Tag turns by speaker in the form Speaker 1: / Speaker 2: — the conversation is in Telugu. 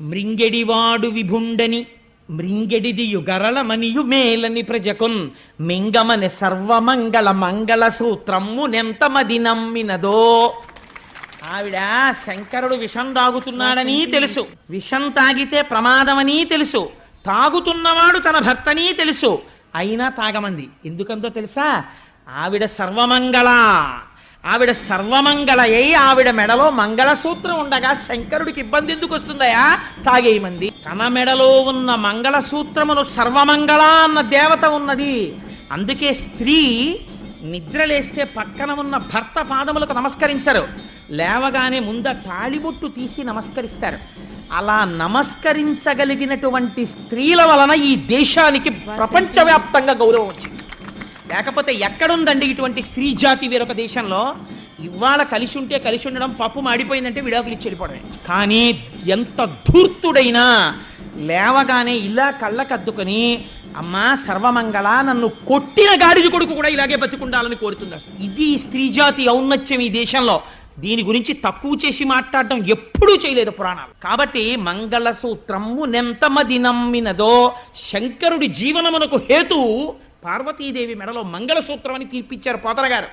Speaker 1: మృంగెడివాడు విభుండని మృంగెడిది యుగరళమనియు మేలని ప్రజకున్ మింగమని సర్వమంగళ మంగళ సూత్రము నెంతమది నమ్మినదో. ఆవిడ శంకరుడు విషం తాగుతున్నాడని తెలుసు, విషం తాగితే ప్రమాదమని తెలుసు, తాగుతున్నవాడు తన భర్తని తెలుసు, అయినా తాగమంది. ఎందుకంతో తెలుసా? ఆవిడ సర్వమంగళ, ఆవిడ సర్వమంగళయ్యి ఆవిడ మెడలో మంగళసూత్రం ఉండగా శంకరుడికి ఇబ్బంది ఎందుకు వస్తుందయా? తాగేయమంది. తన మెడలో ఉన్న మంగళసూత్రమును సర్వమంగళ అన్న దేవత ఉన్నది. అందుకే స్త్రీ నిద్రలేస్తే పక్కన ఉన్న భర్త పాదములకు నమస్కరించరు, లేవగానే ముంద తాళిబొట్టు తీసి నమస్కరిస్తారు. అలా నమస్కరించగలిగినటువంటి స్త్రీల వలన ఈ దేశానికి ప్రపంచవ్యాప్తంగా గౌరవం వచ్చింది. లేకపోతే ఎక్కడుందండి ఇటువంటి స్త్రీ జాతి వేరొక దేశంలో? ఇవాళ కలిసి ఉంటే కలిసి ఉండడం, పప్పు మాడిపోయిందంటే విడాకులు ఇచ్చి వెళ్ళిపోవడమే. కానీ ఎంత ధూర్తుడైనా లేవగానే ఇలా కళ్ళకద్దుకొని అమ్మా సర్వమంగళ, నన్ను కొట్టిన గాడిది కొడుకు కూడా ఇలాగే బతికుండాలని కోరుతుంది. అసలు ఇది స్త్రీ జాతి ఔన్నత్యం ఈ దేశంలో. దీని గురించి తక్కువ చేసి మాట్లాడటం ఎప్పుడూ చేయలేదు పురాణాలు. కాబట్టి మంగళసూత్రము నెంతమది నమ్మినదో, శంకరుడి జీవనమునకు హేతు పార్వతీదేవి మెడలో మంగళసూత్రం అని తీర్పిచ్చారు పోతన గారు.